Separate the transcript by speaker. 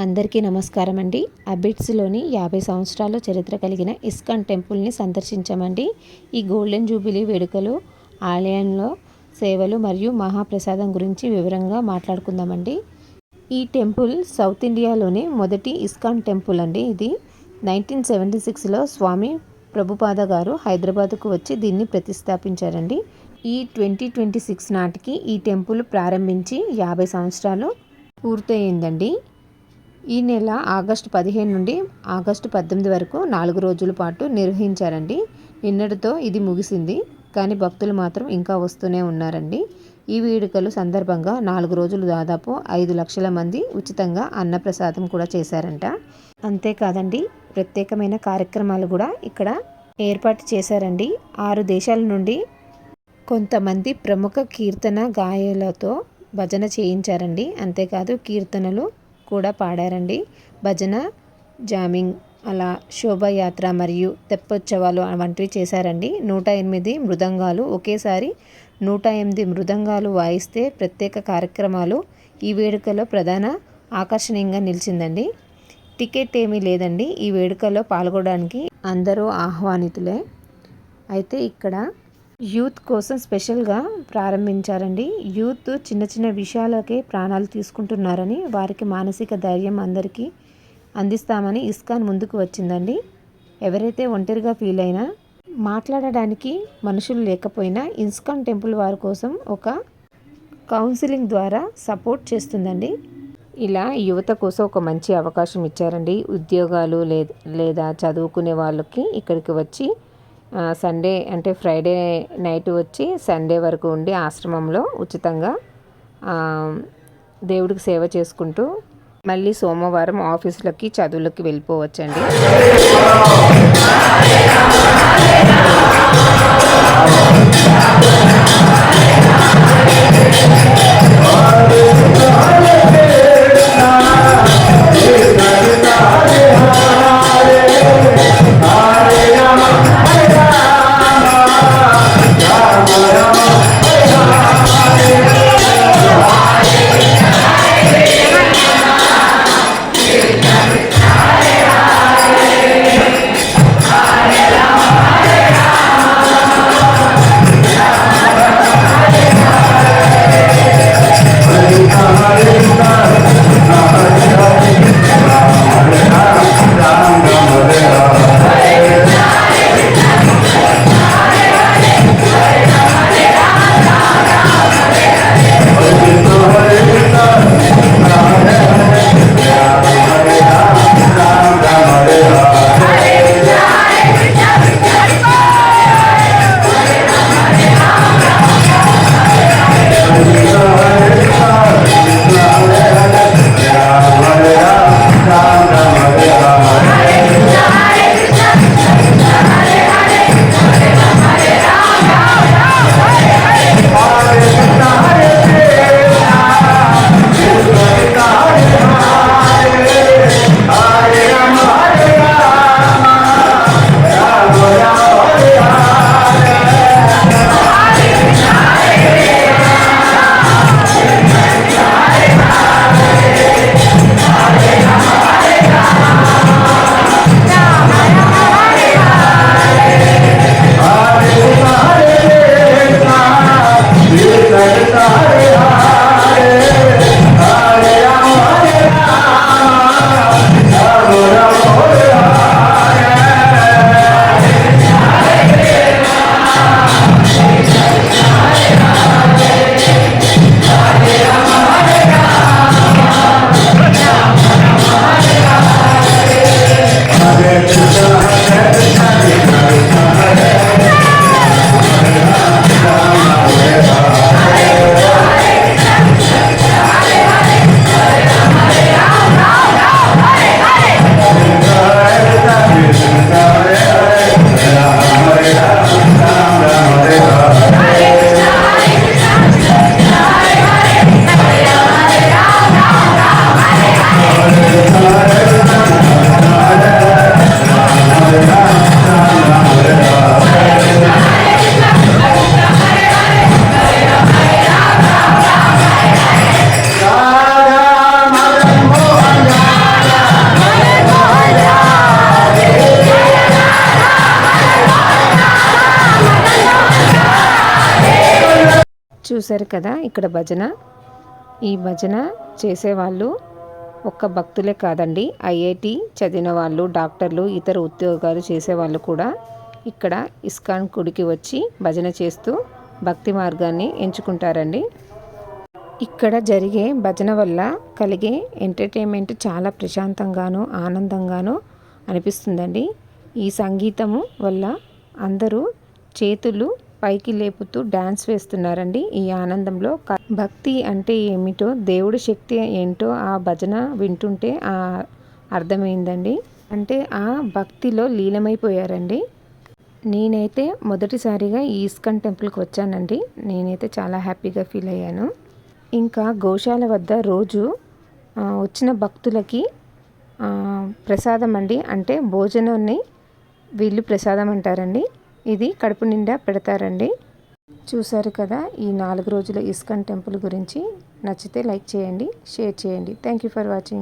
Speaker 1: అందరికీ నమస్కారం అండి. అబిడ్స్లోని 50 సంవత్సరాల చరిత్ర కలిగిన ఇస్కాన్ టెంపుల్ని సందర్శించామండి. ఈ గోల్డెన్ జూబిలీ వేడుకలు, ఆలయంలో సేవలు మరియు మహాప్రసాదం గురించి వివరంగా మాట్లాడుకుందామండి. ఈ టెంపుల్ సౌత్ ఇండియాలోని మొదటి ఇస్కాన్ టెంపుల్ అండి. ఇది 1976లో స్వామి ప్రభుపాద గారు హైదరాబాద్కు వచ్చి దీన్ని ప్రతిష్టాపించారండి. ఈ 2026 నాటికి ఈ టెంపుల్ ప్రారంభించి 50 సంవత్సరాలు పూర్తయిందండి. ఈ నెల ఆగస్టు 15 నుండి ఆగస్టు 18 వరకు 4 రోజుల పాటు నిర్వహించారండి. నిన్నటితో ఇది ముగిసింది, కానీ భక్తులు మాత్రం ఇంకా వస్తూనే ఉన్నారండి. ఈ వేడుకలు సందర్భంగా 4 రోజులు దాదాపు 5 లక్షల మంది ఉచితంగా అన్నప్రసాదం కూడా చేశారంట. అంతేకాదండి, ప్రత్యేకమైన కార్యక్రమాలు కూడా ఇక్కడ ఏర్పాటు చేశారండి. 6 దేశాల నుండి కొంతమంది ప్రముఖ కీర్తన గాయకులతో భజన చేయించారండి. అంతేకాదు కీర్తనలు కూడా పాడారండి. భజన, జామింగ్, అలా శోభాయాత్ర మరియు తెప్పోత్సవాలు వంటివి చేశారండి. 108 మృదంగాలు, ఒకేసారి 108 మృదంగాలు వాయిస్తే ప్రత్యేక కార్యక్రమాలు ఈ వేడుకలో ప్రధాన ఆకర్షణీయంగా నిలిచిందండి. టికెట్ ఏమీ లేదండి. ఈ వేడుకలో పాల్గొనడానికి అందరూ ఆహ్వానితులే. అయితే ఇక్కడ యూత్ కోసం స్పెషల్గా ప్రారంభించారండి. యూత్ చిన్న చిన్న విషయాలకే ప్రాణాలు తీసుకుంటున్నారని, వారికి మానసిక ధైర్యం అందరికీ అందిస్తామని ఇస్కాన్ ముందుకు వచ్చిందండి. ఎవరైతే ఒంటరిగా ఫీల్ అయినా, మాట్లాడడానికి మనుషులు లేకపోయినా ఇస్కాన్ టెంపుల్ వారి కోసం ఒక కౌన్సిలింగ్ ద్వారా సపోర్ట్ చేస్తుందండి. ఇలా యువత కోసం ఒక మంచి అవకాశం ఇచ్చారండి. ఉద్యోగాలు లేదా చదువుకునే వాళ్ళకి ఇక్కడికి వచ్చి సండే అంటే ఫ్రైడే నైట్ వచ్చి సండే వరకు ఉండి ఆశ్రమంలో ఉచితంగా దేవుడికి సేవ చేసుకుంటూ మళ్ళీ సోమవారం ఆఫీసులకి చదువులకి వెళ్ళిపోవచ్చండి.
Speaker 2: Hare
Speaker 1: చూశారు కదా ఇక్కడ భజన. ఈ భజన చేసేవాళ్ళు ఒక్క భక్తులే కాదండి, ఐఐటి చదివిన వాళ్ళు, డాక్టర్లు, ఇతర ఉద్యోగాలు చేసేవాళ్ళు కూడా ఇక్కడ ఇస్కాన్ గుడికి వచ్చి భజన చేస్తూ భక్తి మార్గాన్ని ఎంచుకుంటారండి. ఇక్కడ జరిగే భజన వల్ల కలిగే ఎంటర్టైన్మెంట్ చాలా ప్రశాంతంగాను ఆనందంగాను అనిపిస్తుందండి. ఈ సంగీతము వల్ల అందరూ చేతులు పైకి లేపుతూ డ్యాన్స్ వేస్తున్నారండి. ఈ ఆనందంలో భక్తి అంటే ఏమిటో, దేవుడి శక్తి ఏంటో ఆ భజన వింటుంటే అర్థమైందండి. అంటే ఆ భక్తిలో లీనమైపోయారండి. నేనైతే మొదటిసారిగా ఈ ఇస్కాన్ టెంపుల్కి వచ్చానండి. నేనైతే చాలా హ్యాపీగా ఫీల్ అయ్యాను. ఇంకా గోశాల వద్ద రోజు వచ్చిన భక్తులకి ప్రసాదం అండి, అంటే భోజనాన్ని వీళ్ళు ప్రసాదం అంటారండి. ఇది కడుపు నిండా పెడతారండి. చూసారు కదా ఈ 4 రోజుల ఇస్కాన్ టెంపుల్ గురించి. నచ్చితే లైక్ చేయండి, షేర్ చేయండి. Thank you for watching.